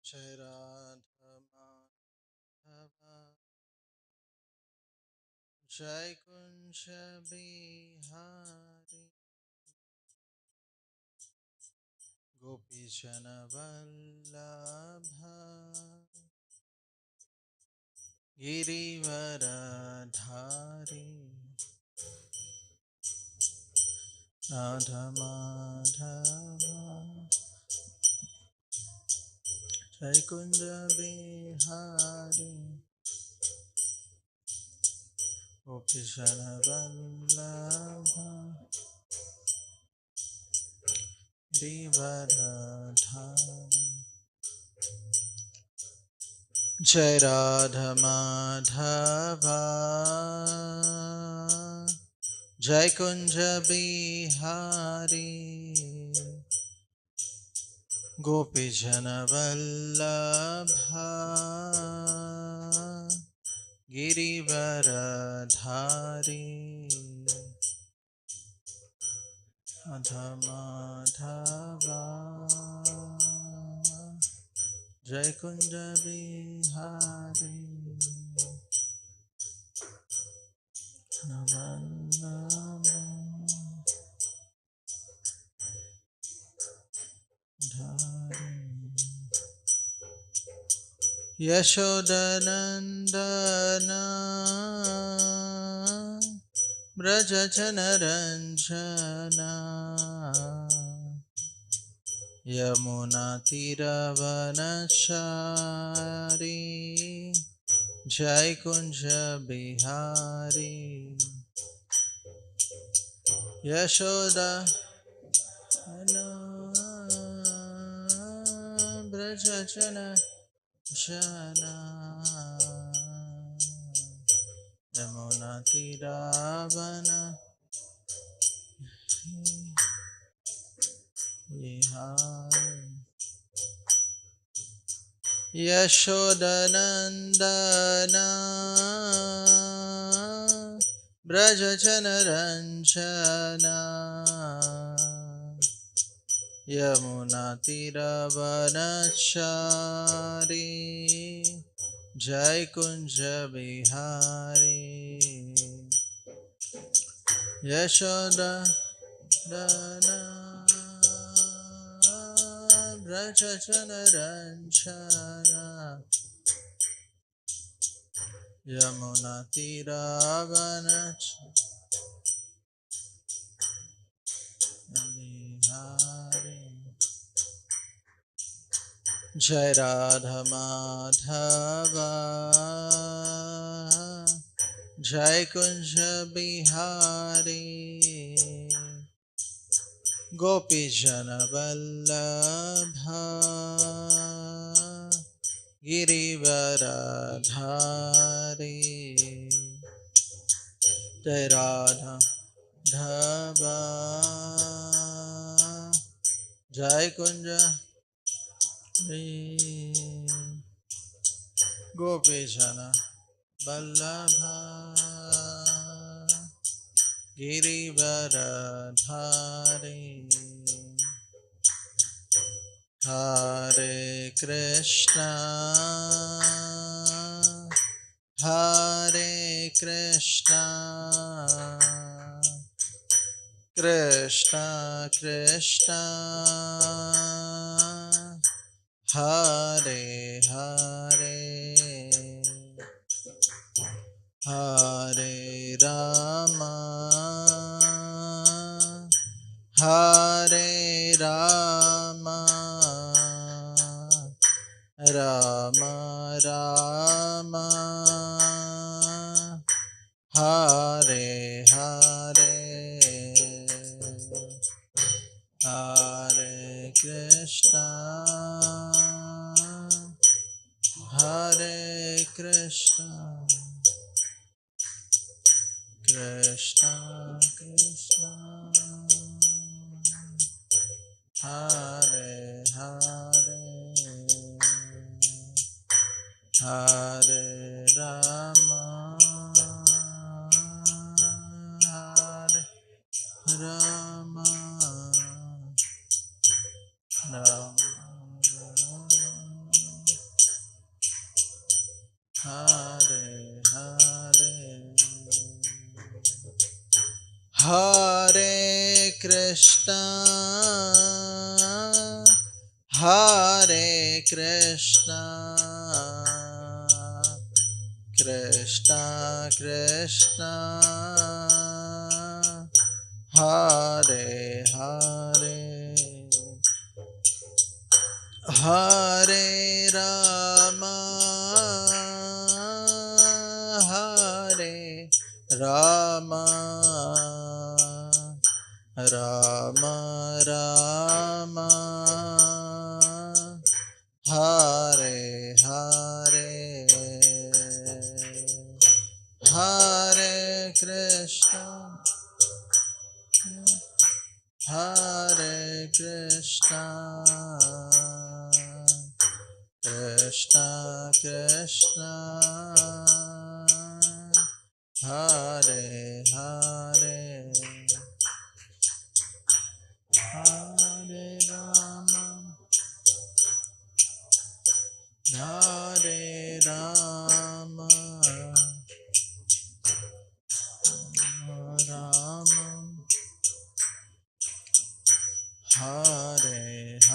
Jai Radha Madhava Jai Kunja Bihari Gopi Jana Vallabha Girivaradhari Radha Madhava Jai Kunja Bihari Gopi Jana Vallabha Girivaradhari Jai Radha Madhava Jai Kunja Bihari Gopi Jana Vallabha Girivaradhari Radha Madhava Jai Kunja Bihari Yashodanandana Brajachanaranjana Yamunatiravanachari Jai Kunja Bihari Yashoda Brajachana Jana Yamunatiravana Vihari Yashodanandana Brajachanaranjana Yamunatiravanachari Jai Kunja Bihari Yashoda Dana Brajachanaranjana Yamunatiravanachari Jai Radha Madhava Jai Kunja Bihari Gopi Jana Vallabha Girivaradhari Jai Radha Dhava Jai Kunja Gopi Jana Vallabha Girivaradhari Hare Krishna Hare Krishna Krishna Krishna Hare Hare Hare Rama Hare Rama Rama Rama Hare Hare Hare Krishna Hare Krishna Krishna Krishna Hare Hare Hare Rama Hare Rama Rama Krishna, Hare Krishna, Krishna Krishna, Hare Hare, Hare Rama, Hare Rama, Rama Rama, Hare Hare, Hare Krishna, Hare Krishna, Krishna Krishna, Hare Hare, Hare Rama, Hare Rama, Rama, Hare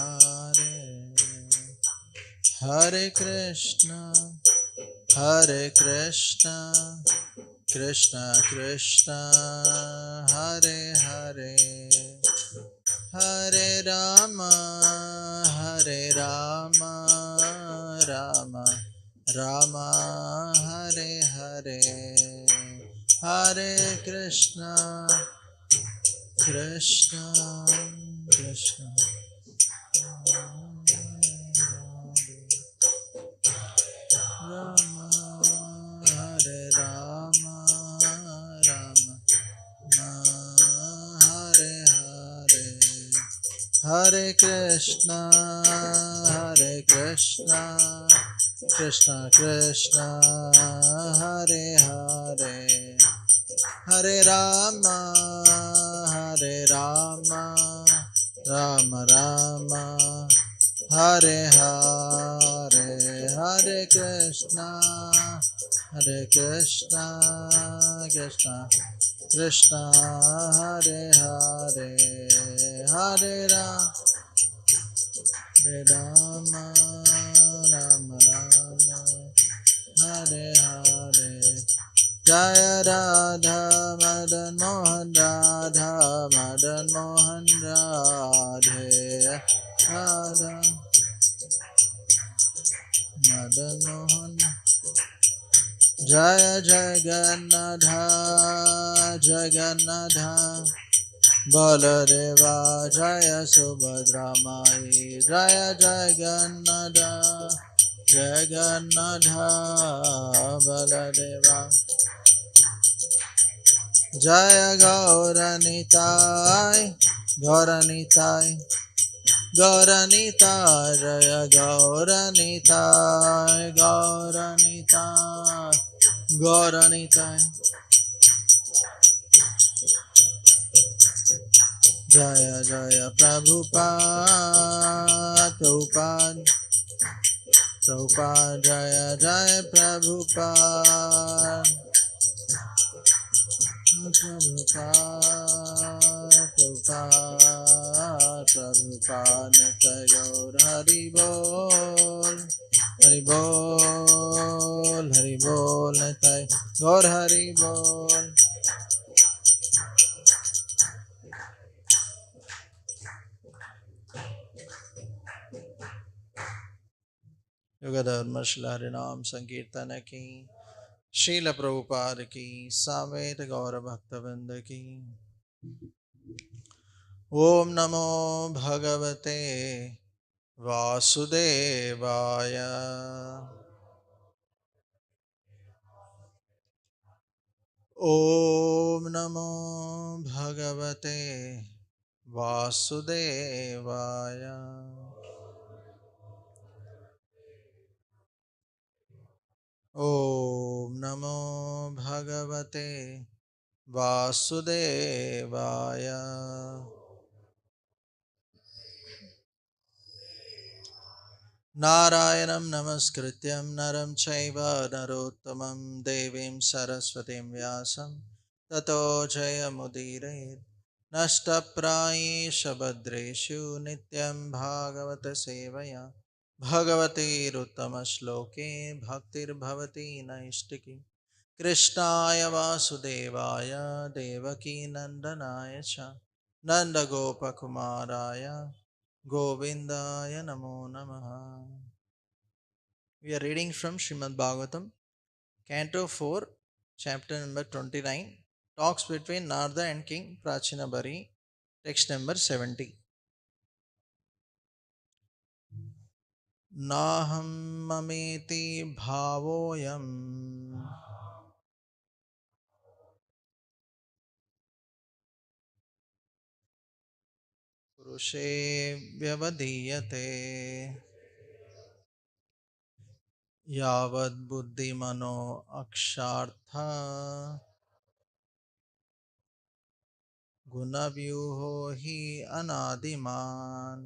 Hare, Hare Krishna, Hare Krishna, Krishna Krishna, Hare Hare, Hare Rama, Hare Rama, Rama Rama, Hare Hare, Hare Krishna, Krishna Krishna, Rama, Hare Rama, Rama Hare Hare, Hare Krishna, Hare Krishna, Krishna Krishna, Hare Hare, Hare Rama, Hare Rama, Rama Rama, Hare Hare, Hare Krishna, Hare Krishna, Krishna Krishna, Hare Hare, Hare Rama, Rama Rama, Hare Hare, Jaya Radha Madan Mohan, Radha Madan Mohan, Radhe Radha Madan Mohan, Jaya Jagannatha, Jagannatha, Baladeva, Jaya Subhadra Mai, Jaya Jagannatha, Jagannatha, Baladeva, Jaya Gauranitai, Gauranitai, Gauranitai, Jaya Gauranitai, Gauranitai, Gauranitai, Jaya Jaya Prabhupada, Prabhupada, Prabhupada, Jaya Jaya Prabhupada, Prabhupada, Prabhupada, Prabhupada, Nitya Gaur Hari Bol, Hari Bol, Hari Bol, Nitya Gaur Hari Bol. युगधर्म Shri हरिनाम संकीर्तन की, श्रील प्रभुपाद की, समेत गौर भक्तवृंद की। ओम नमो भगवते वासुदेवाय, ओम नमो भगवते वासुदेवाय, ओम नमो भगवते वासुदेवाय। नारायणं नमस्कृत्यं नरं चैव नरोत्तमं देवीं सरस्वतीं व्यासं ततो जयमुदीरयेत्। नष्टप्रायेषु भद्रेषु नित्यं भागवत सेवया भगवतीरुत्तमश्लोके भक्तिर्भवति नैष्टिकी कृष्णाय वासुदेवाय देवकीनन्दनाय च नन्दगोपकुमाराय गोविन्दाय नमो नमः. We are reading from Srimad Bhagavatam, Canto 4, Chapter number 29, Talks between Narada and King Prachinabari, text number 70. Naham mameti bhavoyam purushe vyavadiyate yavad buddhimano akshartha gunavyuho hi anadiman.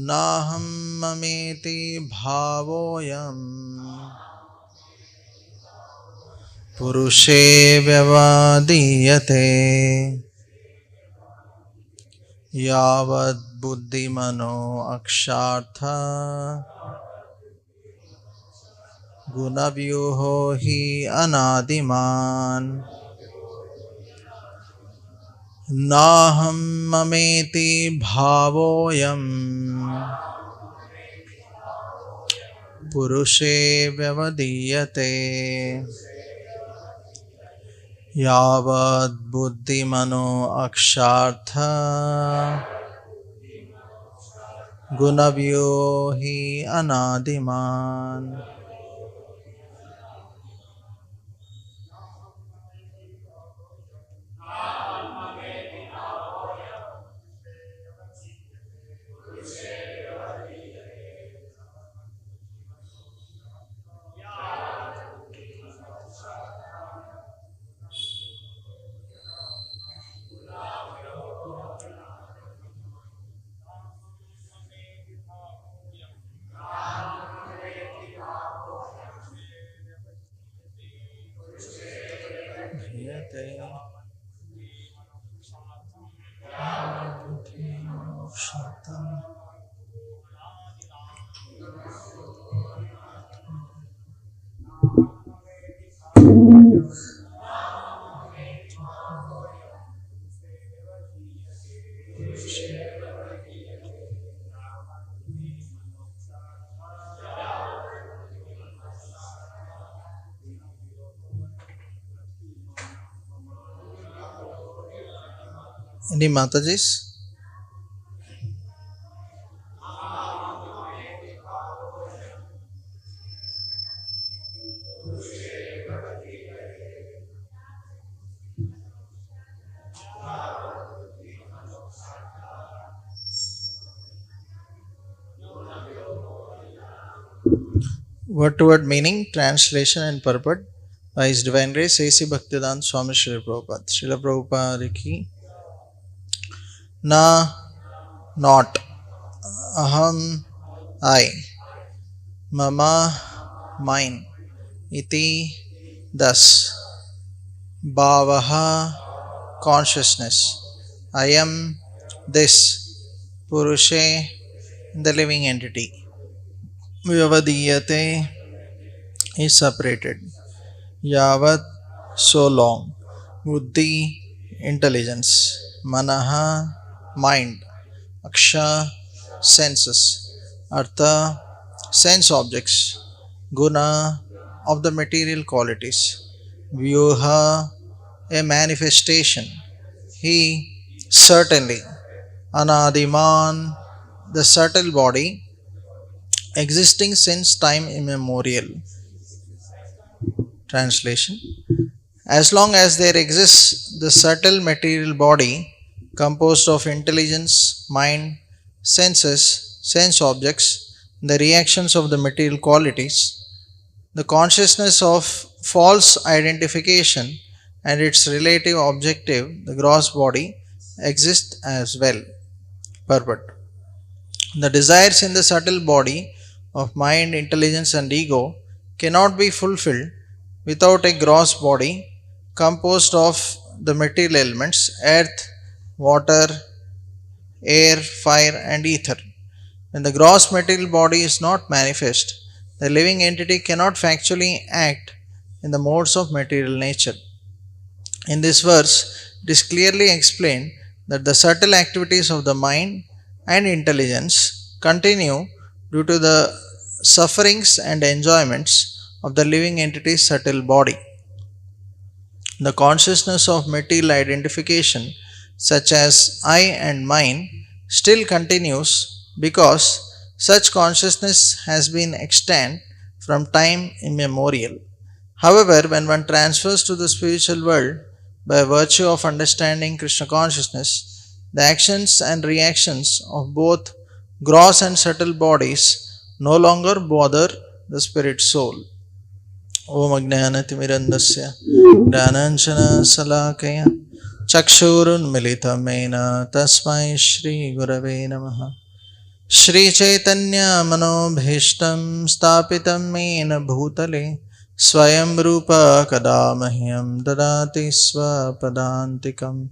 नाहं ममेति भावोऽयं पुरुषे व्यवदीयते यावद्बुद्धिमनो अक्षार्थ गुणव्यूहो हि अनादिमान्. नाहं ममेति भावोऽयं पुरुषे व्यवदीयते यावद्बुद्धिमनो अक्षार्थ गुणव्यो हि अनादिमान्. Any Matajis? Word to word meaning, translation and purport by His Divine Grace A.C. Bhaktivedanta Swami Srila Prabhupada. Srila Prabhupada ki na, not, aham, I, mama, mine, iti, thus, bhavaha, consciousness, I am, this, purushe, the living entity, vyavadiyate, is separated, yavat, so long, buddhi, intelligence, manaha, mind, aksha, senses, artha, sense objects, guna, of the material qualities, vyuha, a manifestation, he, certainly, anadiman, the subtle body, existing since time immemorial. Translation: as long as there exists the subtle material body composed of intelligence, mind, senses, sense objects, the reactions of the material qualities, the consciousness of false identification and its relative objective, the gross body, exist as well. Purport: the desires in the subtle body of mind, intelligence, and ego cannot be fulfilled without a gross body composed of the material elements earth, water, air, fire, and ether. When the gross material body is not manifest, the living entity cannot factually act in the modes of material nature. In this verse, it is clearly explained that the subtle activities of the mind and intelligence continue due to the sufferings and enjoyments of the living entity's subtle body. The consciousness of material identification, such as I and mine, still continues because such consciousness has been extant from time immemorial. However, when one transfers to the spiritual world by virtue of understanding Krishna consciousness, the actions and reactions of both gross and subtle bodies no longer bother the spirit soul. Om Ajnanatimirandasya Jnananjana Salakaya Chakshurunmilitamena Tasmai Shri Gurave Namaha Shri Chaitanya Manobhishtam Stapitam Mena Bhutale Swayam Rupa Kadamahyam Dadati Swapadantikam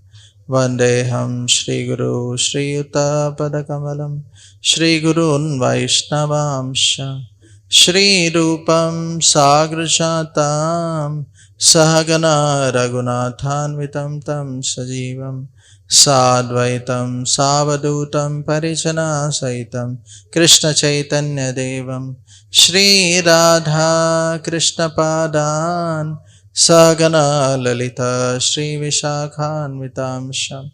Vandeham Shri Guru Shri Yuta Padakamalam Shri Gurun Vaishnavamsha Shri Rupam Sagrajatam Sahagana Raghunathanvitam Tam Sajivam Sadvaitam Savadutam Parijana Saitam Krishna Chaitanya Devam Shri Radha Krishna Padan Sagana Lalita Shri Vishakhanvitamsha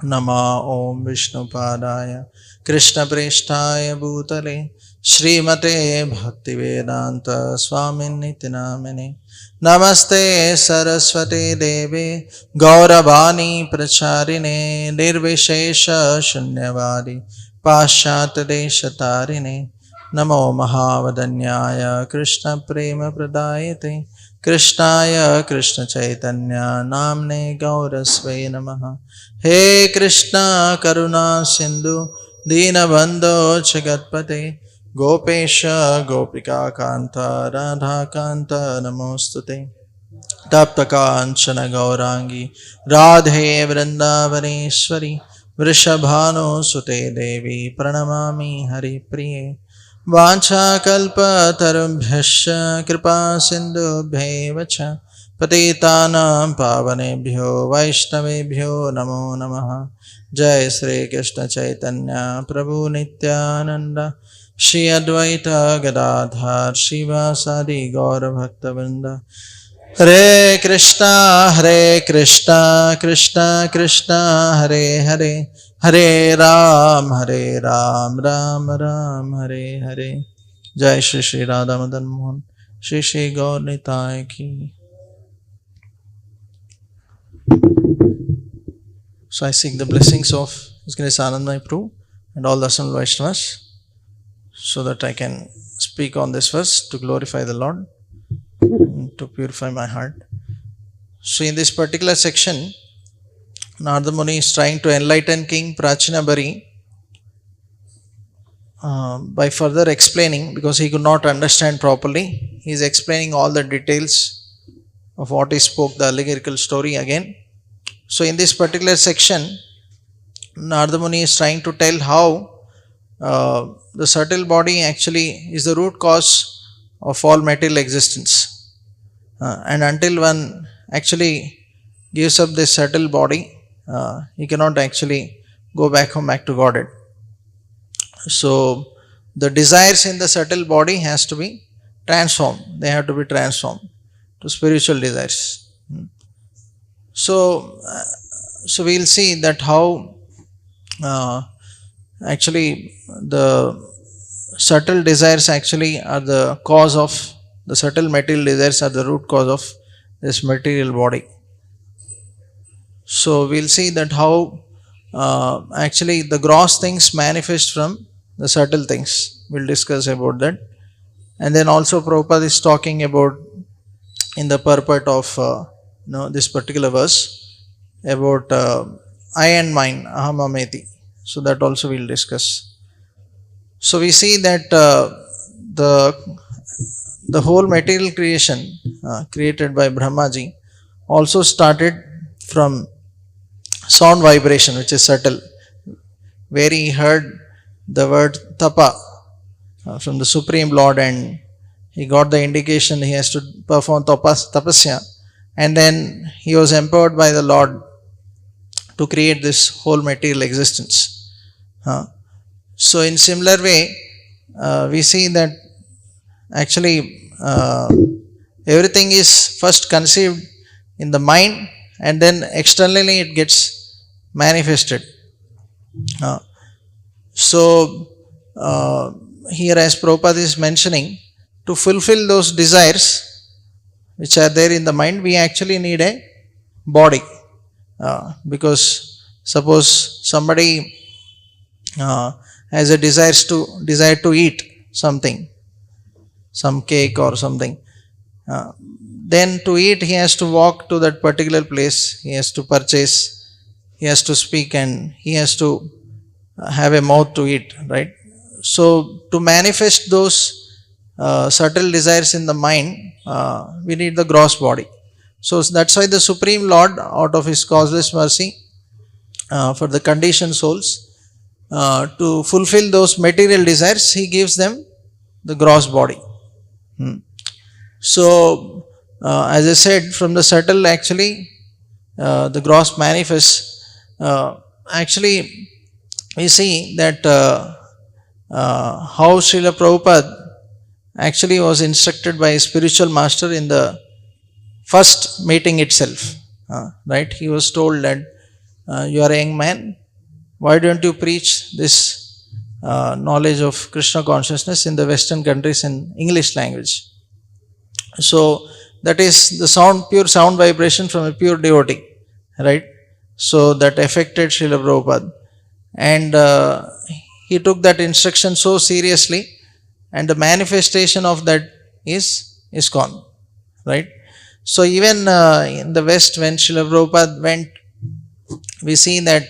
Nama Om Vishnu Padaya Krishna Preshtaya Bhutale Srimate Bhaktivedanta Swaminiti Namine Namaste Saraswate Deve Gauravani Pracharine Nirvishesha Shunyavadi Pashyat Deshatarine Namo Mahavadanyaya Krishna Prema Pradayate Krishnaya Krishna Chaitanya Namne Gaurasve Namaha He Krishna Karuna Sindhu Dinabandho Jagatpate Gopesha Gopika Kanta Radha Kanta Namostute Tapta Kanchana Gaurangi Radhe Vrindavaneshwari Vrishabhano Sute Devi Pranamami Hari Priye Vancha Kalpa Tarubhyasya Kripa Sindhubhyevacha Patitanam Pavanebhyo Vaishnavebhyo Namo Namaha Jai Sri Krishna Chaitanya Prabhu Nityananda Shri Advaita Gadadhar Shivasadi Gaura Bhakta Vrinda Hare Krishna Krishna Krishna Hare Hare Hare Ram Ram Ram Hare Hare Jai Shri Shri Radha Madan Mohan Shri Shri Gaur Nitai Ki. So I seek the blessings of His Grace Anandamai Prabhu and all the assembled Vaishnavas so that I can speak on this verse to glorify the Lord, to purify my heart. So in this particular section, Narada Muni is trying to enlighten King Prachinabari by further explaining, because he could not understand properly. He is explaining all the details of what he spoke, the allegorical story again. So in this particular section, Narada Muni is trying to tell how the subtle body actually is the root cause of all material existence. And until one actually gives up this subtle body, he cannot actually go back to Godhead. So the desires in the subtle body has to be transformed. They have to be transformed to spiritual desires. So we'll see that how actually the subtle desires actually are the cause of, the subtle material desires are the root cause of this material body. So we'll see that how actually the gross things manifest from the subtle things. We'll discuss about that. And then also Prabhupada is talking about in the purport of this particular verse about I and mine, aham ameti. So that also we'll discuss. So we see that the whole material creation created by Brahmaji also started from sound vibration, which is subtle, where he heard the word tapa from the Supreme Lord, and he got the indication he has to perform tapasya, and then he was empowered by the Lord to create this whole material existence. So, in similar way, we see that actually everything is first conceived in the mind, and then externally it gets manifested. So, here as Prabhupada is mentioning, to fulfill those desires which are there in the mind, we actually need a body. Because suppose somebody has a desire to eat something, some cake or something, then to eat he has to walk to that particular place, he has to purchase, he has to speak, and he has to have a mouth to eat, right? So to manifest those subtle desires in the mind, we need the gross body. So that's why the Supreme Lord, out of his causeless mercy for the conditioned souls, to fulfill those material desires, he gives them the gross body. So, as I said, from the subtle, actually, the gross manifests. Actually, we see that how Srila Prabhupada actually was instructed by his spiritual master in the first meeting itself. Right? He was told that you are a young man, why don't you preach this knowledge of Krishna consciousness in the Western countries in English language? So that is the sound, pure sound vibration from a pure devotee, right? So that affected Srila Prabhupada, and he took that instruction so seriously, and the manifestation of that is ISKCON, right? So even in the West, when Srila Prabhupada went, we see that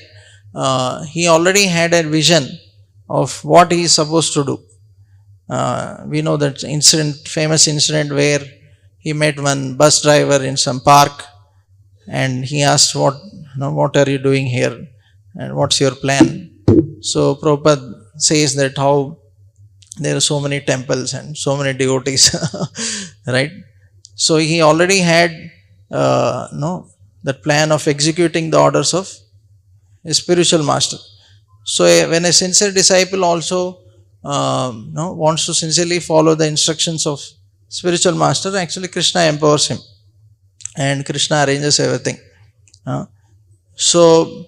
he already had a vision of what he is supposed to do. We know that famous incident where he met one bus driver in some park, and he asked, what are you doing here, and what's your plan? So Prabhupada says that how there are so many temples and so many devotees, right? So he already had that plan of executing the orders of a spiritual master. So when a sincere disciple also wants to sincerely follow the instructions of spiritual master, actually Krishna empowers him, and Krishna arranges everything. So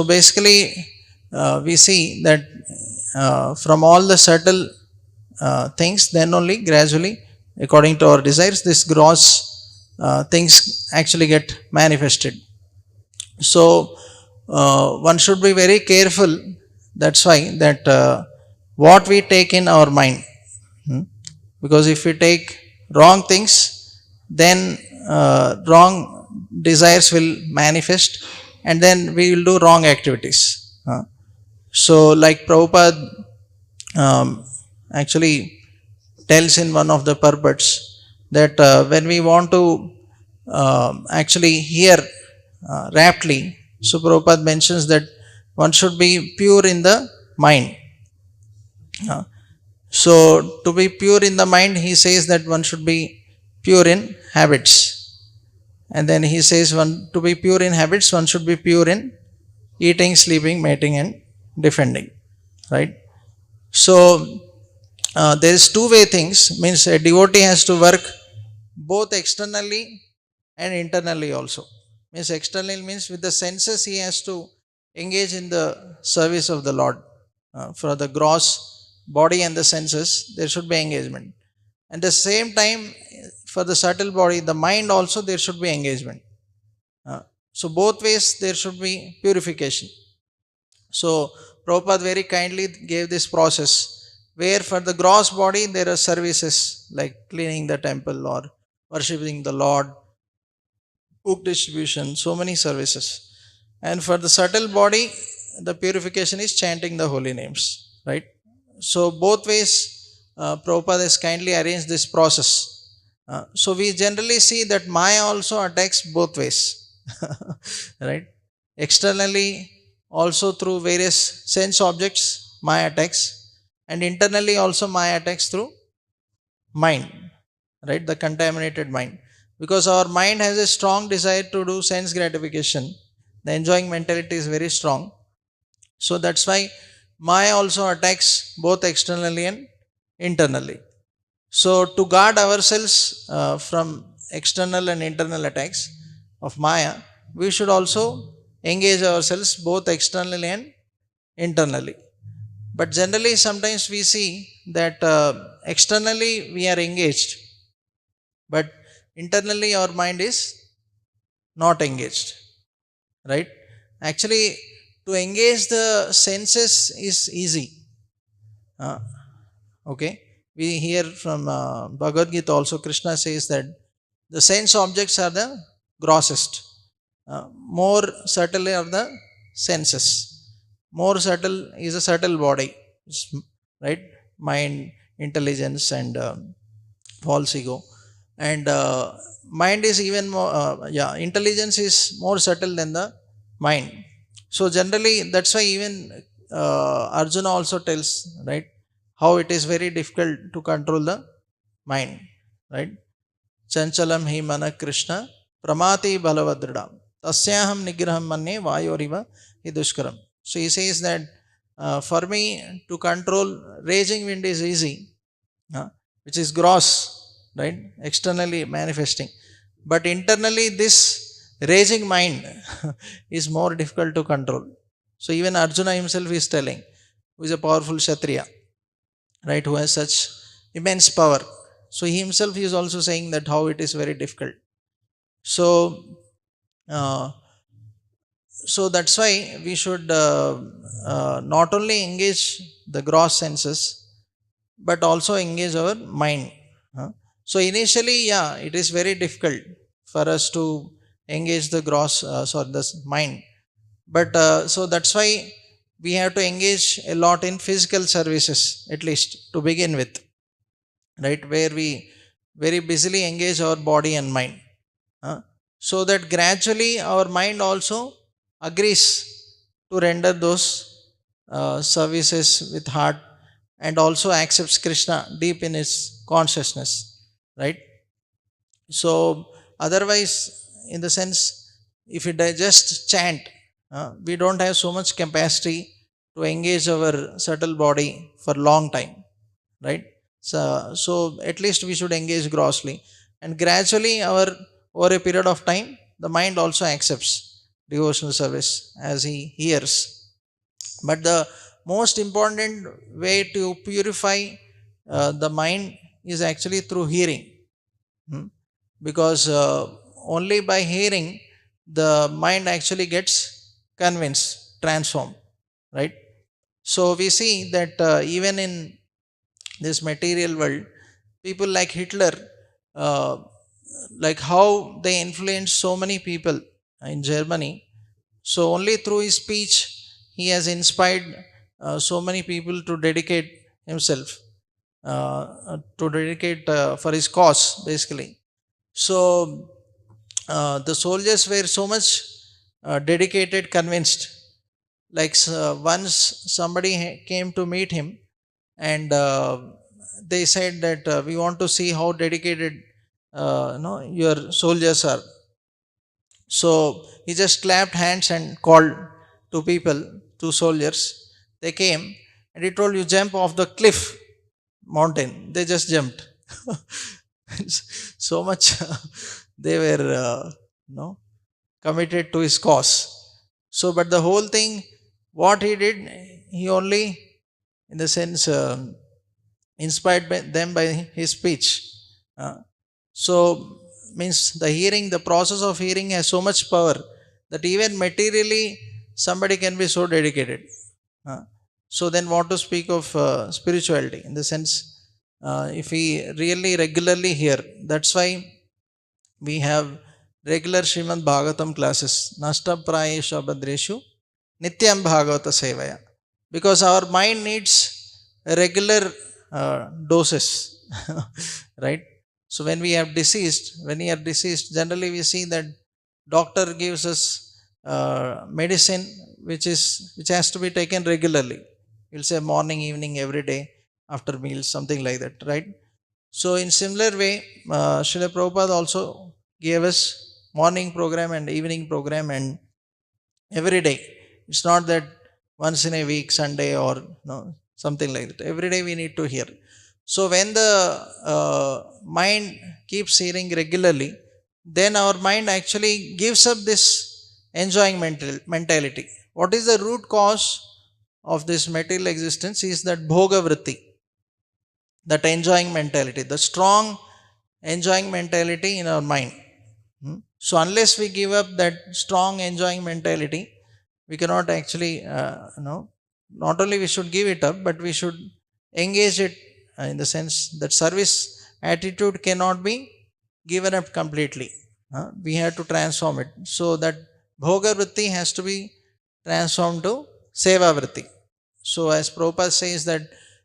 basically we see that from all the subtle things, then only gradually, according to our desires, this gross things actually get manifested. So one should be very careful. That's why that what we take in our mind, because if we take wrong things, then wrong desires will manifest, and then we will do wrong activities. So like Prabhupada actually tells in one of the purports that when we want to actually hear raptly, so Prabhupada mentions that one should be pure in the mind. So to be pure in the mind, he says that one should be pure in habits. And then he says to be pure in habits, one should be pure in eating, sleeping, mating, and defending. Right? So there is two-way things, means a devotee has to work both externally and internally also. Means externally means with the senses he has to engage in the service of the Lord. For the gross body and the senses, there should be engagement. And the same time, for the subtle body, the mind also, there should be engagement. So both ways there should be purification. So Prabhupada very kindly gave this process, where for the gross body there are services like cleaning the temple or worshipping the Lord, book distribution, so many services. And for the subtle body, the purification is chanting the holy names, right? So both ways Prabhupada has kindly arranged this process. So we generally see that Maya also attacks both ways, right? Externally, also through various sense objects, Maya attacks, and internally also Maya attacks through mind, right? The contaminated mind, because our mind has a strong desire to do sense gratification. The enjoying mentality is very strong, so that's why Maya also attacks both externally and internally. So, to guard ourselves from external and internal attacks of Maya, we should also engage ourselves both externally and internally. But generally, sometimes we see that externally we are engaged, but internally our mind is not engaged, right? Actually, to engage the senses is easy. Uh, okay, we hear from Bhagavad Gita also, Krishna says that the sense objects are the grossest. More subtle are the senses. More subtle is a subtle body, right? Mind, intelligence, and false ego. And mind is even more, yeah, intelligence is more subtle than the mind. So, generally, that's why even Arjuna also tells, right, how it is very difficult to control the mind, right? Chanchalam hi mana Krishna pramati balavadridam tasyaham nigraham manne vayoriva hidushkaram. So he says that for me to control raging wind is easy, uh, which is gross, right? Externally manifesting. But internally, this raging mind is more difficult to control. So even Arjuna himself is telling, who is a powerful Kshatriya, right, who has such immense power. So he himself is also saying that how it is very difficult. So uh, so that's why we should not only engage the gross senses but also engage our mind. huh? So initially, yeah, it is very difficult for us to engage the gross sorry, the mind. But so that's why we have to engage a lot in physical services, at least to begin with, right, where we very busily engage our body and mind, uh, so that gradually our mind also agrees to render those services with heart, and also accepts Krishna deep in his consciousness, right? So otherwise, in the sense, if we just chant, we don't have so much capacity to engage our subtle body for long time, right? So at least we should engage grossly, and gradually our over a period of time the mind also accepts devotional service as he hears. But the most important way to purify the mind is actually through hearing. Hmm? Because only by hearing the mind actually gets convinced, transformed, right? So we see that even in this material world, people like Hitler, uh, like how they influenced so many people in Germany. So only through his speech he has inspired so many people to dedicate himself, to dedicate for his cause, basically. So the soldiers were so much dedicated, convinced. Like once somebody came to meet him, and they said that we want to see how dedicated your soldiers are. So he just clapped hands and called two people, two soldiers. They came, and he told, you jump off the cliff mountain. They just jumped. So much they were no committed to his cause. So but the whole thing, what he did, he only, in the sense, inspired by them by his speech. Uh, so means the hearing, the process of hearing has so much power that even materially somebody can be so dedicated. Uh, so then what to speak of spirituality, in the sense, if we really regularly hear. That's why we have regular Srimad Bhagavatam classes, Nasta Prayeshu Abhadreshu Nityam Bhagavata Sevaya, because our mind needs regular doses, right? So when we are deceased, generally we see that doctor gives us medicine which has to be taken regularly. He'll say morning, evening, every day, after meals, something like that, right? So in similar way, Srila Prabhupada also gave us morning program and evening program, and every day. It's not that once in a week, Sunday, or no, something like that. Every day we need to hear. So when the mind keeps hearing regularly, then our mind actually gives up this enjoying mentality. What is the root cause of this material existence? Is that bhoga vritti, that enjoying mentality, the strong enjoying mentality in our mind. So unless we give up that strong enjoying mentality, we cannot actually, not only we should give it up, but we should engage it, in the sense that service attitude cannot be given up completely. We have to transform it. So that bhoga vritti has to be transformed to seva vritti. So as Prabhupada says that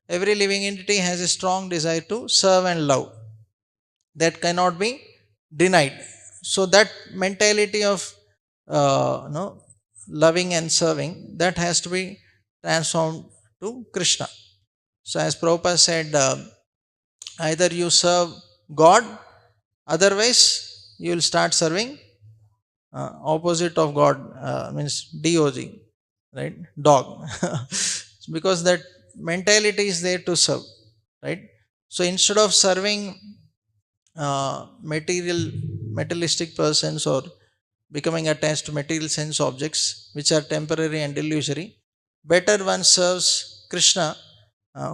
every living entity has a strong desire to serve and love, that cannot be denied. So that mentality of loving and serving, that has to be transformed to Krishna. So as Prabhupada said, either you serve God, otherwise you will start serving opposite of God, means dog, right? Dog. Because that mentality is there to serve, right? So instead of serving materialistic persons, or becoming attached to material sense objects which are temporary and illusory, better one serves Krishna,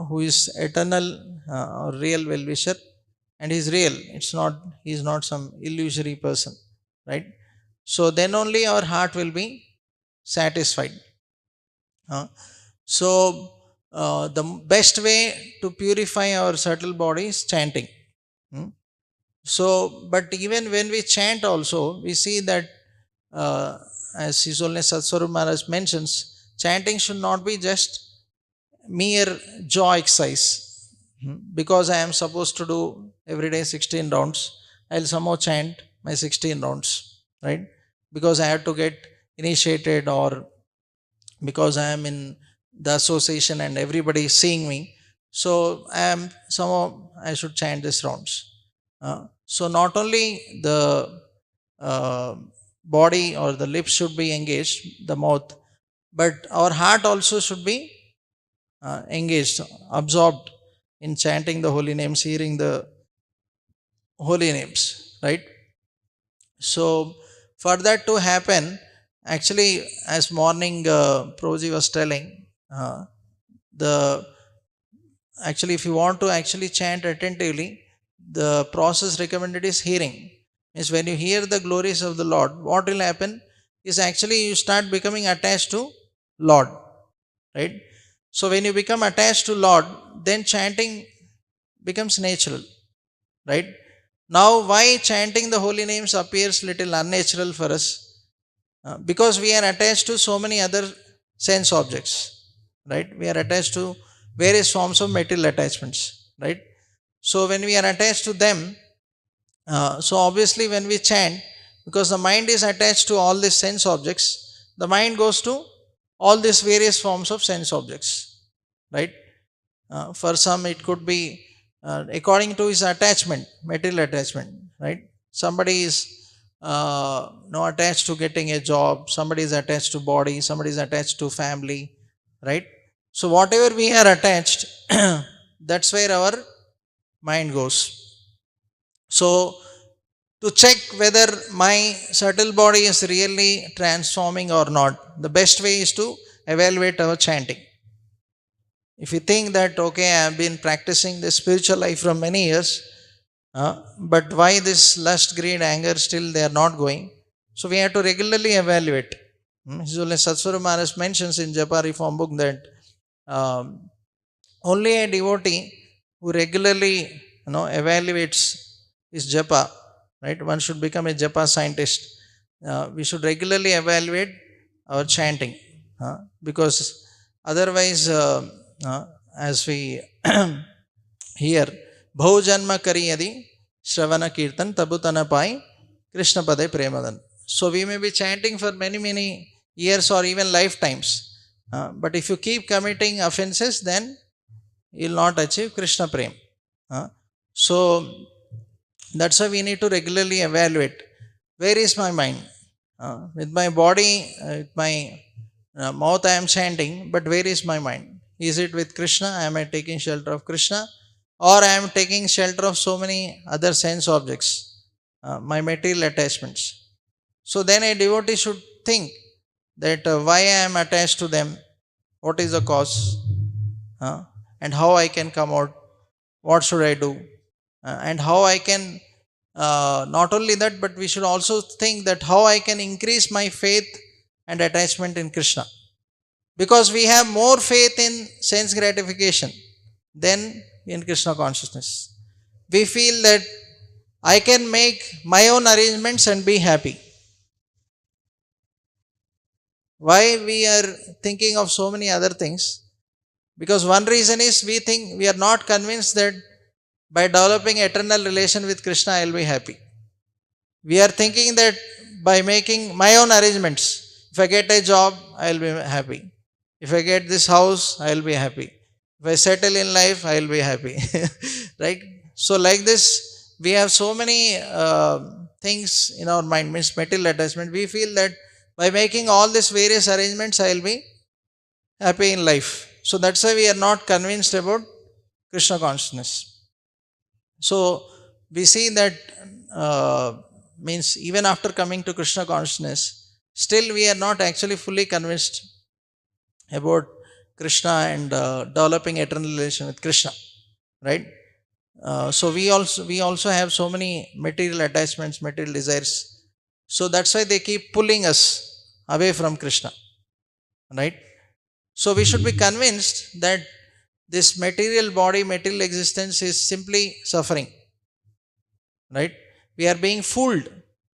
who is eternal, or real well-wisher, and he is real. He is not some illusory person, right? So then only our heart will be satisfied. So the best way to purify our subtle body is chanting. Hmm? So, but even when we chant also, we see that, uh, as His Holiness Satswarup Maharaj mentions, chanting should not be just mere jaw exercise. Because I am supposed to do every day 16 rounds, I'll somehow chant my 16 rounds, right? Because I have to get initiated, or because I am in the association and everybody is seeing me, so I am somehow I should chant these rounds. So not only the uh, body or the lips should be engaged, the mouth, but our heart also should be engaged, absorbed in chanting the holy names, hearing the holy names, right? So for that to happen, actually, as morning Proji was telling, the actually, if you want to actually chant attentively, the process recommended is hearing. Means when you hear the glories of the Lord, what will happen is actually you start becoming attached to Lord, right? So when you become attached to Lord, then chanting becomes natural, right? Now why chanting the holy names appears little unnatural for us? Because we are attached to so many other sense objects, right? We are attached to various forms of material attachments, right? So when we are attached to them, so obviously when we chant, because the mind is attached to all these sense objects, the mind goes to all these various forms of sense objects, right? For some it could be according to his attachment, material attachment, right? Somebody is attached to getting a job, somebody is attached to body, somebody is attached to family, right? So whatever we are attached, that's where our mind goes. So to check whether my subtle body is really transforming or not, the best way is to evaluate our chanting. If you think that, okay, I have been practicing the spiritual life for many years, but why this lust, greed, anger still they are not going? So we have to regularly evaluate. His Holiness Satsvarup Maharaj mentions in Japa Reform book that um, only a devotee who regularly evaluates his japa, right? One should become a japa scientist. We should regularly evaluate our chanting, because otherwise, uh, as we hear, bhau janma kari yadi Shravana Kirtan Tabutana Pai Krishna Pade Premadan. So we may be chanting for many, many years or even lifetimes. But if you keep committing offenses, then you will not achieve Krishna Prem. So that's why we need to regularly evaluate where is my mind. With my body, with my mouth, I am chanting, but where is my mind? Is it with Krishna? Am I taking shelter of Krishna? Or I am taking shelter of so many other sense objects, my material attachments. So then a devotee should think that why I am attached to them, what is the cause, and how I can come out, what should I do, and how I can, not only that, but we should also think that how I can increase my faith and attachment in Krishna. Because we have more faith in sense gratification than in Krishna consciousness. We feel that I can make my own arrangements and be happy. Why we are thinking of so many other things? Because one reason is we think we are not convinced that by developing eternal relation with Krishna I will be happy. We are thinking that by making my own arrangements, if I get a job, I will be happy. If I get this house, I will be happy. If I settle in life, I will be happy. Right? So, like this, we have so many things in our mind, means material attachment. We feel that by making all these various arrangements, I will be happy in life. So, that's why we are not convinced about Krishna consciousness. So, we see that means even after coming to Krishna consciousness, still we are not actually fully convinced about Krishna and developing eternal relation with Krishna, right? So we also have so many material attachments, material desires. So that's why they keep pulling us away from Krishna, right? So we should be convinced that this material body, material existence is simply suffering, right? We are being fooled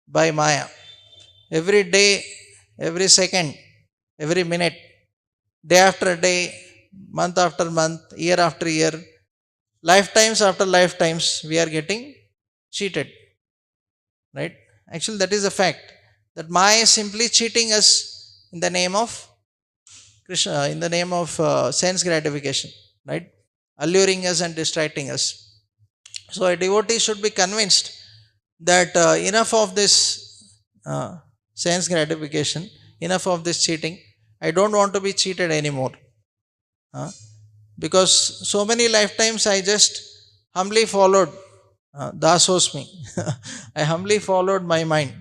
by Maya every day, every second, every minute, day after day, month after month, year after year, lifetimes after lifetimes, we are getting cheated, right? Actually, that is a fact that Maya is simply cheating us in the name of Krishna, in the name of sense gratification, right? Alluring us and distracting us. So, a devotee should be convinced that enough of this sense gratification, enough of this cheating. I don't want to be cheated anymore. Because so many lifetimes I just humbly followed Dasosmi. I humbly followed my mind.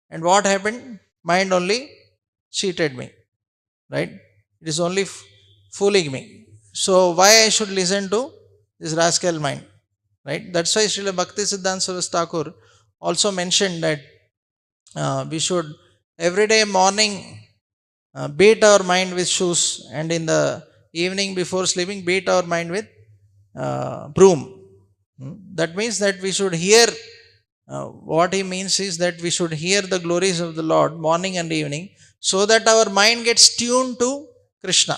And what happened? Mind only cheated me. Right? It is only fooling me. So why I should listen to this rascal mind? Right? That's why Srila Bhakti Siddhanta Saraswati Thakur also mentioned that we should every day morning beat our mind with shoes, and in the evening before sleeping beat our mind with broom. That means that we should hear, what he means is that we should hear the glories of the Lord morning and evening, so that our mind gets tuned to Krishna.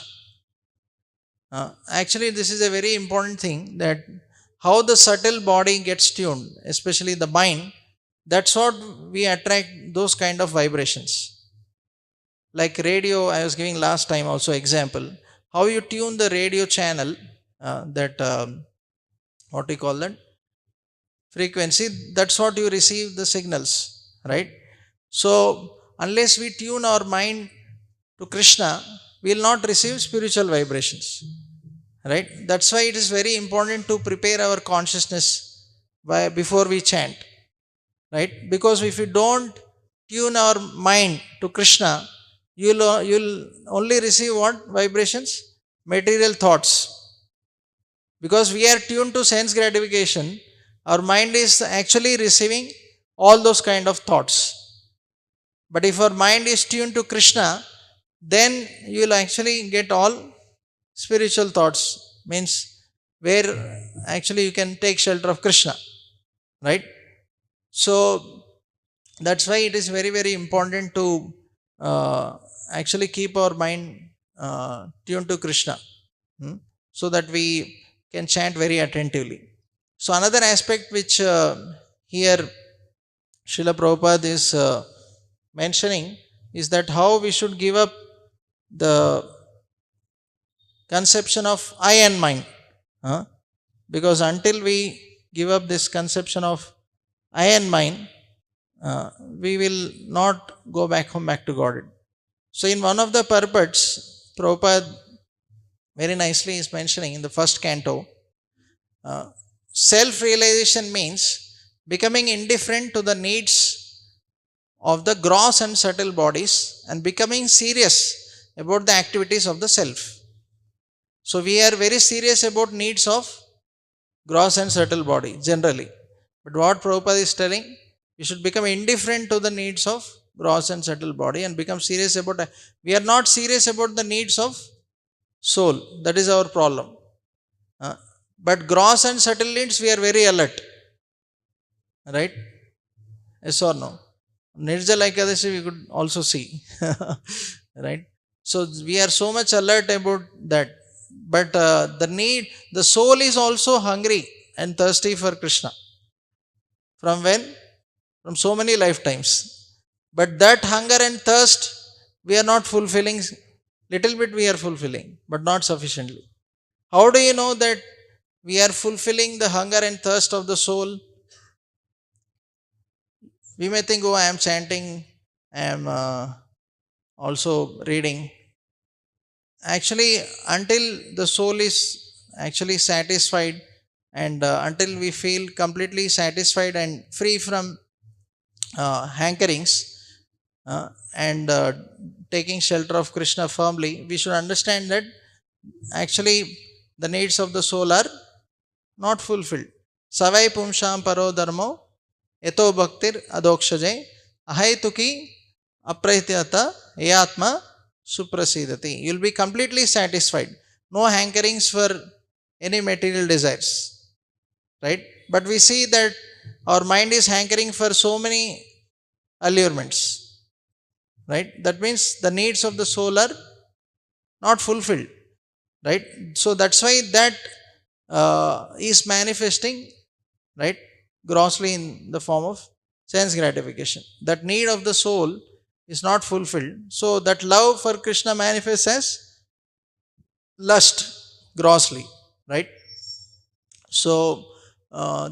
Actually, this is a very important thing, that how the subtle body gets tuned, especially the mind, that's what we attract those kind of vibrations. Like radio, I was giving last time also example, how you tune the radio channel, that what do you call that, frequency, that's what you receive the signals, right? So unless we tune our mind to Krishna, we will not receive spiritual vibrations, right? That's why it is very important to prepare our consciousness before we chant, right? Because if you don't tune our mind to Krishna, you'll only receive what vibrations, material thoughts. Because we are tuned to sense gratification, our mind is actually receiving all those kind of thoughts. But if our mind is tuned to Krishna, then you will actually get all spiritual thoughts, means where actually you can take shelter of Krishna, right? So that's why it is very, very important to actually keep our mind tuned to Krishna, so that we can chant very attentively. So another aspect which here Srila Prabhupada is mentioning is that how we should give up the conception of I and mine. Huh? Because until we give up this conception of I and mine, we will not go back to Godhead. So, in one of the purports, Prabhupada very nicely is mentioning in the first canto, self realization means becoming indifferent to the needs of the gross and subtle bodies and becoming serious about the activities of the self. So, we are very serious about needs of gross and subtle body generally. But what Prabhupada is telling, we should become indifferent to the needs of gross and subtle body and become serious about. We are not serious about the needs of soul. That is our problem. But gross and subtle needs, we are very alert. Right? Yes or no? Nirjala Ekadashi we could also see. Right? So we are so much alert about that. But the soul is also hungry and thirsty for Krishna. From when? From so many lifetimes. But that hunger and thirst, we are not fulfilling. Little bit we are fulfilling, but not sufficiently. How do you know that we are fulfilling the hunger and thirst of the soul? We may think, oh, I am chanting, I am also reading. Actually, until the soul is actually satisfied and until we feel completely satisfied and free from hankerings and taking shelter of Krishna firmly, we should understand that actually the needs of the soul are not fulfilled. Savai pumsham paro dharmo eto bhaktir adokshaje ahaituki aprahityata yatma suprasidati. You will be completely satisfied. No hankerings for any material desires. Right? But we see that our mind is hankering for so many allurements. Right? That means the needs of the soul are not fulfilled. Right? So that's why that is manifesting, right, grossly in the form of sense gratification. That need of the soul is not fulfilled. So that love for Krishna manifests as lust grossly, right? So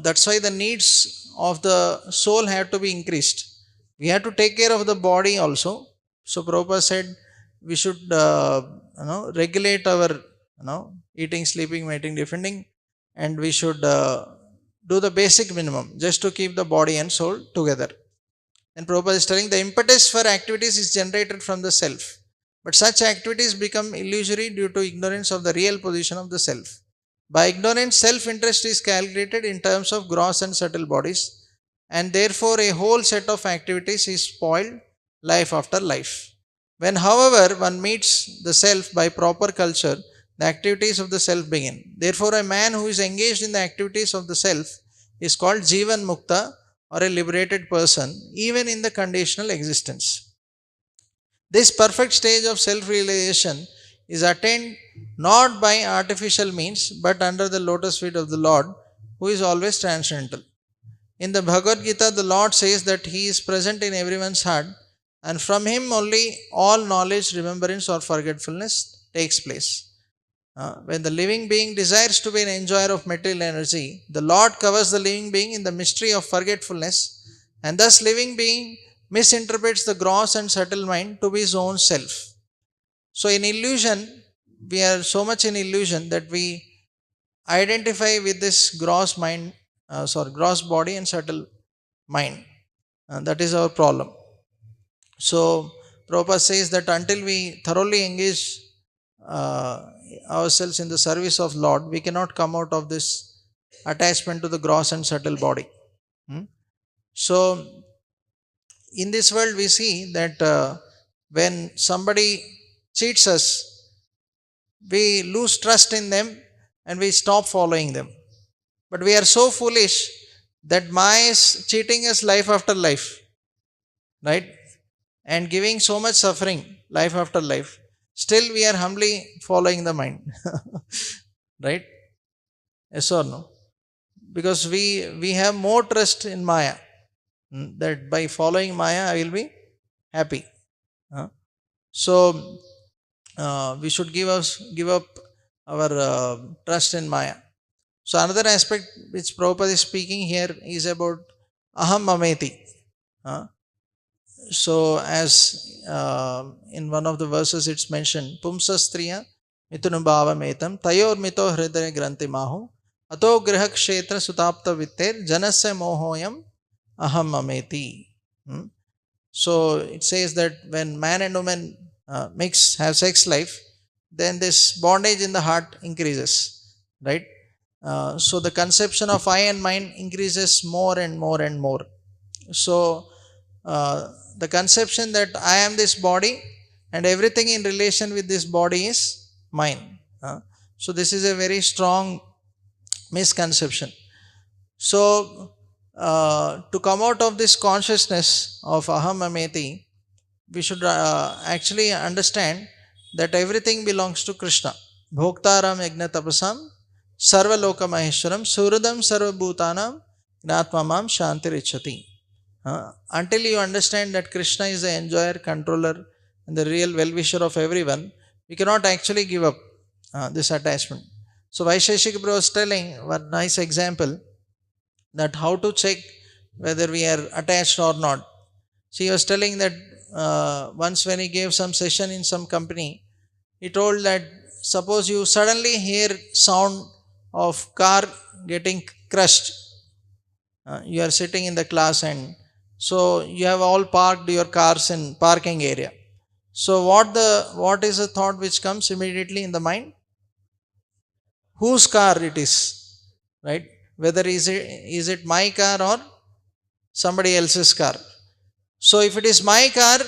that's why the needs of the soul have to be increased. We have to take care of the body also. So Prabhupada said we should regulate our eating, sleeping, mating, defending, and we should do the basic minimum just to keep the body and soul together. And Prabhupada is telling the impetus for activities is generated from the self. But such activities become illusory due to ignorance of the real position of the self. By ignorance, self-interest is calculated in terms of gross and subtle bodies, and therefore a whole set of activities is spoiled life after life. When, however, one meets the self by proper culture, the activities of the self begin. Therefore, a man who is engaged in the activities of the self is called Jivan Mukta or a liberated person, even in the conditional existence. This perfect stage of self realization is attained not by artificial means but under the lotus feet of the Lord, who is always transcendental. In the Bhagavad Gita, the Lord says that He is present in everyone's heart, and from Him only all knowledge, remembrance, or forgetfulness takes place. When the living being desires to be an enjoyer of material energy, the Lord covers the living being in the mystery of forgetfulness, and thus living being misinterprets the gross and subtle mind to be his own self. So in illusion, we are so much in illusion that we identify with this gross mind, gross body and subtle mind. That is our problem. So Prabhupada says that until we thoroughly engage ourselves in the service of Lord, we cannot come out of this attachment to the gross and subtle body. So in this world we see that when somebody cheats us, we lose trust in them and we stop following them. But we are so foolish that Maya is cheating us life after life, right? And giving so much suffering life after life. Still we are humbly following the mind. Right? Yes or no? because we have more trust in Maya, that by following Maya I will be happy. So we should give up our trust in Maya. So another aspect which Prabhupada is speaking here is about aham mameti. So as in one of the verses it's mentioned, pumsastriya mitunubhava metam tayor mito hridaya granti mahu ato griha kshetra sutapta vitter janasya mohoyam aham mameti. So it says that when man and woman have sex life, then this bondage in the heart increases, right? So the conception of I and mine increases more and more and more. So the conception that I am this body and everything in relation with this body is mine. So this is a very strong misconception. So to come out of this consciousness of aham ameti, we should actually understand that everything belongs to Krishna. Bhoktaram yajna tapasam sarva loka maheshwaram suradam sarva bhutanam gnatmamam shantiricchati. Until you understand that Krishna is the enjoyer, controller, and the real well-wisher of everyone, we cannot actually give up this attachment. So Vaisheshika Prabhu was telling one nice example that how to check whether we are attached or not. She was telling that once when he gave some session in some company, he told that suppose you suddenly hear sound of car getting crushed. You are sitting in the class and so you have all parked your cars in parking area. So what is the thought which comes immediately in the mind? Whose car it is, right? Whether is it my car or somebody else's car. So if it is my car,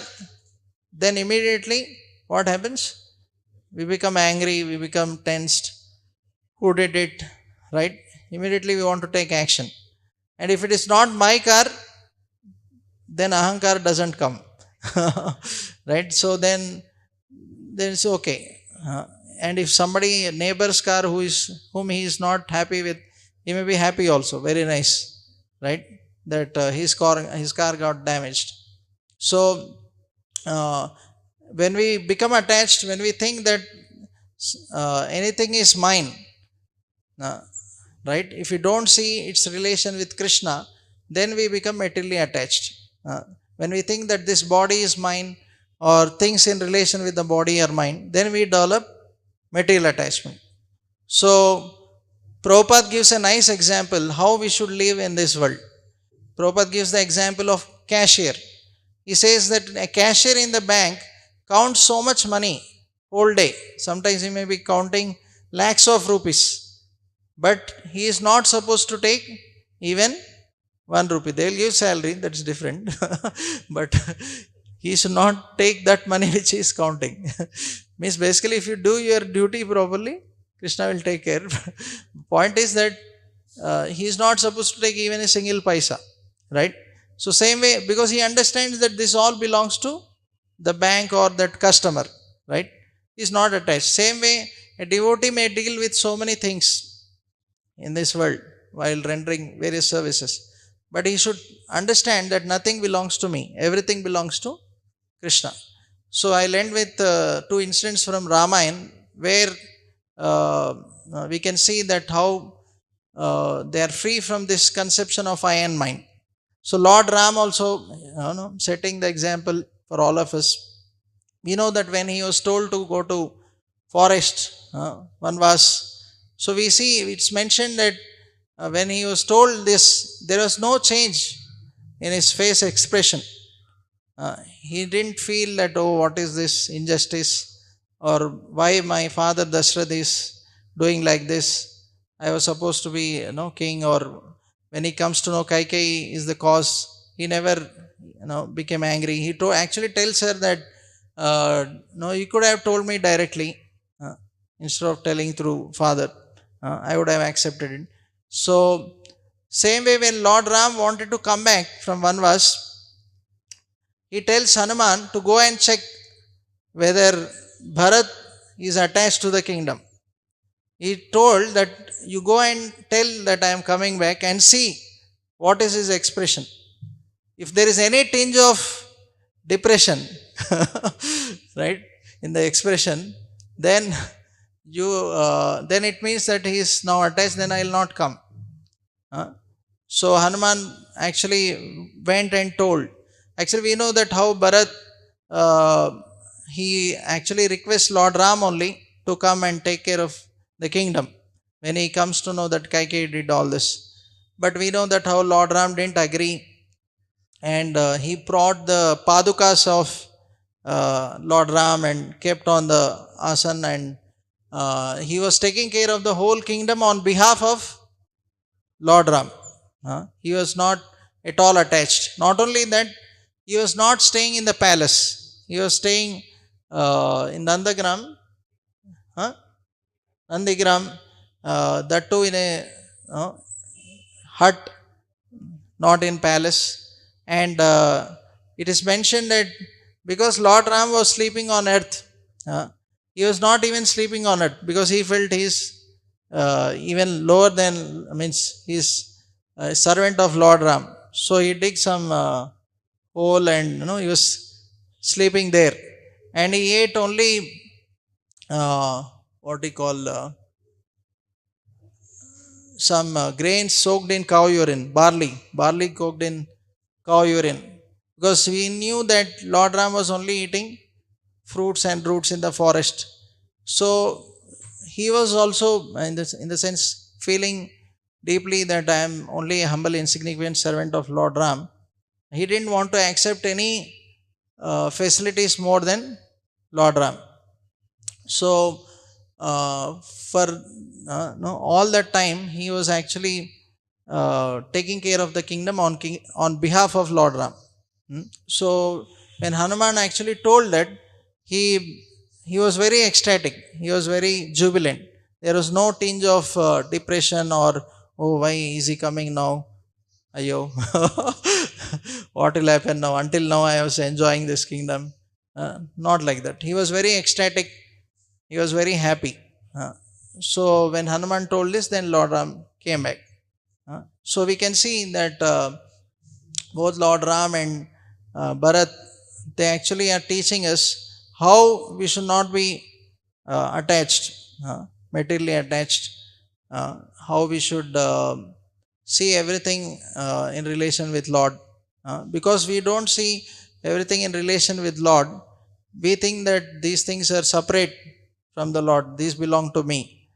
then immediately what happens? We become angry, we become tensed. Who did it? Right? Immediately we want to take action. And if it is not my car, then ahankar doesn't come. Right? So then it's okay. And if somebody, a neighbor's car whom he is not happy with, he may be happy also. Very nice. Right? That his car got damaged. So when we become attached, when we think that anything is mine, right? If we don't see its relation with Krishna, then we become materially attached. When we think that this body is mine or things in relation with the body are mine, then we develop material attachment. So Prabhupada gives a nice example how we should live in this world. Prabhupada gives the example of cashier. He says that a cashier in the bank counts so much money whole day. Sometimes he may be counting lakhs of rupees. But he is not supposed to take even 1 rupee. They will give salary, that's different. But he should not take that money which he is counting. Means basically if you do your duty properly, Krishna will take care. Point is that he is not supposed to take even a single paisa. Right? So same way, because he understands that this all belongs to the bank or that customer. Right? He is not attached. Same way, a devotee may deal with so many things in this world while rendering various services. But he should understand that nothing belongs to me. Everything belongs to Krishna. So I'll end with 2 incidents from Ramayana where we can see that how they are free from this conception of I and mine. So Lord Ram also setting the example for all of us. We know that when he was told to go to forest, Vanvas, so we see it's mentioned that when he was told this, there was no change in his face expression. He didn't feel that, oh, what is this injustice, or why my father Dashrath is doing like this. I was supposed to be, king, or when he comes to know Kaikeyi is the cause, he never, became angry. He actually tells her that, no, you could have told me directly instead of telling through father. I would have accepted it. So, same way when Lord Ram wanted to come back from Vanvas, he tells Hanuman to go and check whether Bharat is attached to the kingdom. He told that you go and tell that I am coming back and see what is his expression. If there is any tinge of depression, right, in the expression, then then it means that he is now attached, then I will not come. So Hanuman actually went and told. Actually, we know that how Bharat, he actually requests Lord Ram only to come and take care of the kingdom when he comes to know that Kaikeyi did all this. But we know that how Lord Ram didn't agree, and he brought the padukas of Lord Ram and kept on the asan, and he was taking care of the whole kingdom on behalf of Lord Ram. He was not at all attached. Not only that, he was not staying in the palace. He was staying in Nandagram, Nandigram, that too in a hut, not in palace. And it is mentioned that because Lord Ram was sleeping on earth, he was not even sleeping on earth because he felt he is even lower than, means he is a servant of Lord Ram. So he dig some hole, and he was sleeping there, and he ate only what we call some grains soaked in cow urine, barley cooked in cow urine, because we knew that Lord Ram was only eating fruits and roots in the forest. So he was also in the sense feeling deeply that I am only a humble, insignificant servant of Lord Ram. He didn't want to accept any facilities more than Lord Ram. So for all that time, he was actually taking care of the kingdom on behalf of Lord Ram. So when Hanuman actually told that, he was very ecstatic. He was very jubilant. There was no tinge of depression or, oh, why is he coming now? Ayo, what will happen now? Until now, I was enjoying this kingdom. Not like that. He was very ecstatic. He was very happy. So when Hanuman told this, then Lord Ram came back. So we can see that both Lord Ram and Bharat, they actually are teaching us how we should not be attached, materially attached, how we should see everything in relation with Lord. Because we don't see everything in relation with Lord, we think that these things are separate from the Lord, these belong to me.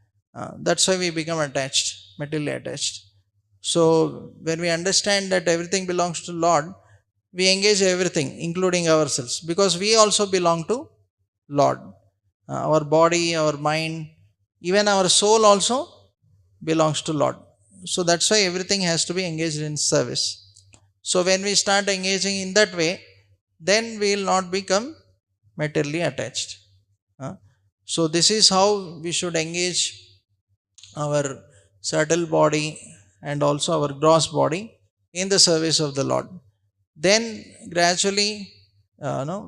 That's why we become attached, materially attached. So when we understand that everything belongs to Lord, we engage everything, including ourselves, because we also belong to Lord. Our body, our mind, even our soul also belongs to Lord. So that's why everything has to be engaged in service. So when we start engaging in that way, then we will not become materially attached. So this is how we should engage our subtle body and also our gross body in the service of the Lord. Then gradually,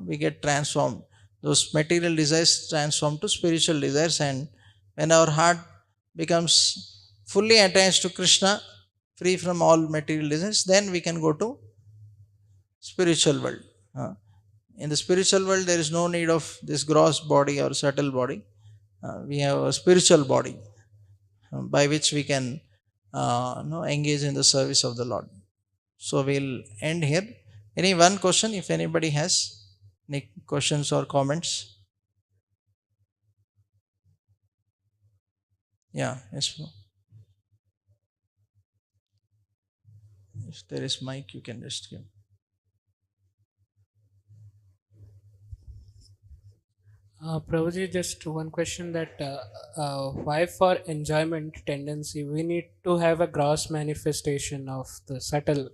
we get transformed. Those material desires transform to spiritual desires, and when our heart becomes fully attached to Krishna, free from all material desires, then we can go to spiritual world. In the spiritual world, there is no need of this gross body or subtle body. We have a spiritual body by which we can engage in the service of the Lord. So we'll end here. Any one question, if anybody has any questions or comments? Yeah, yes. If there is mic, you can just give. Prabhuji, just one question that why for enjoyment tendency we need to have a gross manifestation of the subtle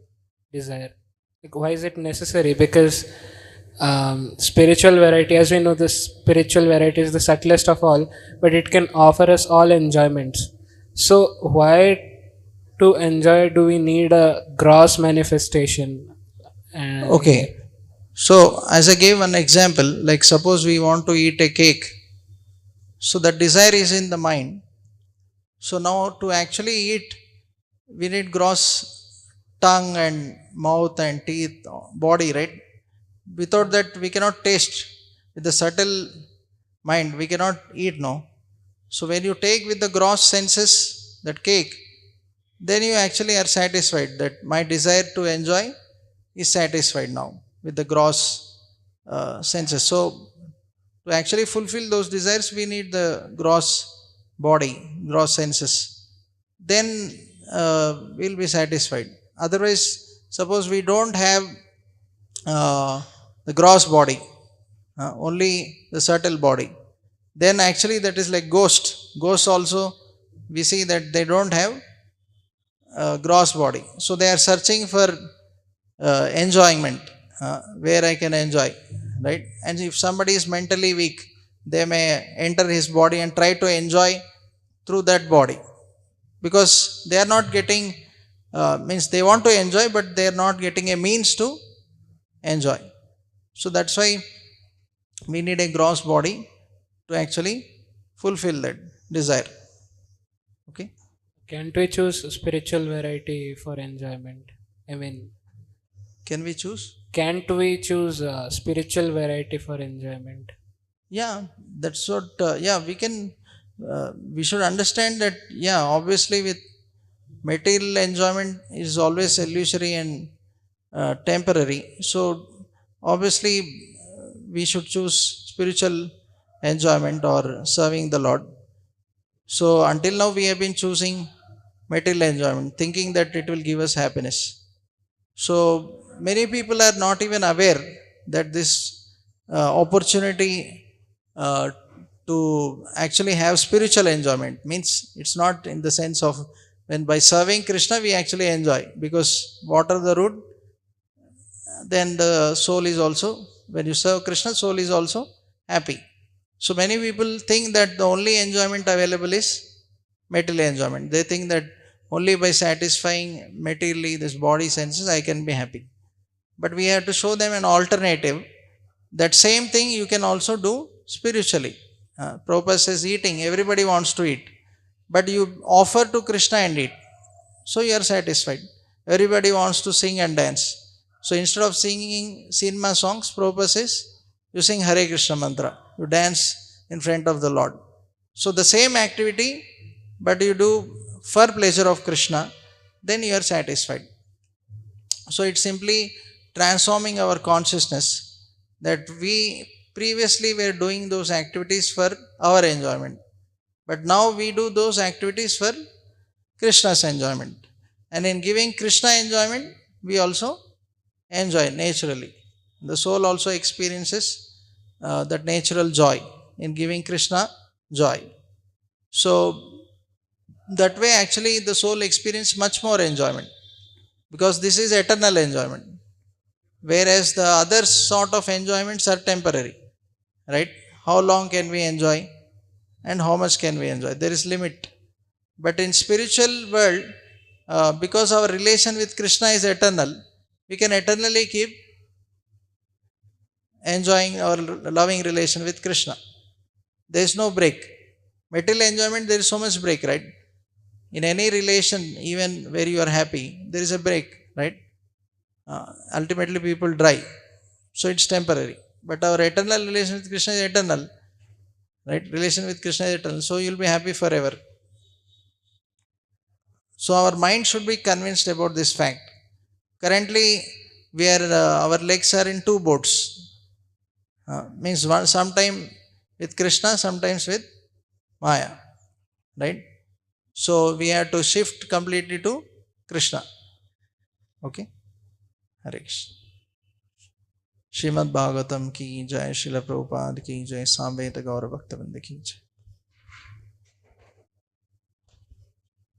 desire? Like, why is it necessary? Because spiritual variety, as we know, the spiritual variety is the subtlest of all, but it can offer us all enjoyments. So why to enjoy do we need a gross manifestation? Okay. So as I gave an example, like suppose we want to eat a cake. So the desire is in the mind. So now to actually eat, we need gross tongue and mouth and teeth, body, right? Without that, we cannot taste. With the subtle mind, we cannot eat, no. So when you take with the gross senses that cake, then you actually are satisfied that my desire to enjoy is satisfied now with the gross senses. So to actually fulfill those desires, we need the gross body, gross senses. Then we'll be satisfied. Otherwise, suppose we don't have the gross body, only the subtle body, then actually that is like ghost. Ghosts also, we see that they don't have gross body. So they are searching for enjoyment, where I can enjoy, right? And if somebody is mentally weak, they may enter his body and try to enjoy through that body, because they are not getting, means they want to enjoy, but they are not getting a means to enjoy. So that's why we need a gross body to actually fulfill that desire. Okay. Can't we choose spiritual variety for enjoyment? I mean, Can we choose? can't we choose spiritual variety for enjoyment? Yeah, that's what. Yeah, we can. We should understand that. Yeah, obviously, with material enjoyment is always illusory and temporary. So obviously, we should choose spiritual enjoyment or serving the Lord. So until now, we have been choosing material enjoyment, thinking that it will give us happiness. So many people are not even aware that this opportunity uh, to actually have spiritual enjoyment means, it's not in the sense of when by serving Krishna we actually enjoy, because water the root, then the soul is also, when you serve Krishna, soul is also happy. So many people think that the only enjoyment available is material enjoyment. They think that only by satisfying materially this body senses I can be happy. But we have to show them an alternative. That same thing you can also do spiritually. Prabhupada says eating, everybody wants to eat. But you offer to Krishna and eat. So you are satisfied. Everybody wants to sing and dance. So instead of singing cinema songs, Prabhupada says, you sing Hare Krishna mantra. You dance in front of the Lord. So the same activity, but you do for pleasure of Krishna, then you are satisfied. So it's simply transforming our consciousness that we previously were doing those activities for our enjoyment. But now we do those activities for Krishna's enjoyment. And in giving Krishna enjoyment, we also enjoy naturally. The soul also experiences that natural joy in giving Krishna joy. So that way actually the soul experiences much more enjoyment, because this is eternal enjoyment. Whereas the other sort of enjoyments are temporary, right? How long can we enjoy and how much can we enjoy? There is limit. But in spiritual world, because our relation with Krishna is eternal, we can eternally keep enjoying our loving relation with Krishna. There is no break. Material enjoyment, there is so much break, right? In any relation, even where you are happy, there is a break, right? Ultimately, people die. So it's temporary. But our eternal relation with Krishna is eternal, right? Relation with Krishna is eternal. So you'll be happy forever. So our mind should be convinced about this fact. Currently, we are our legs are in two boats. Means one sometime with Krishna, sometimes with Maya, right? So we have to shift completely to Krishna. Okay, Hare Krishna. Shrimad Bhagavatam की जय, श्रील प्रभुपाद की जय, सामवेद गौर भक्तवृंद की जय.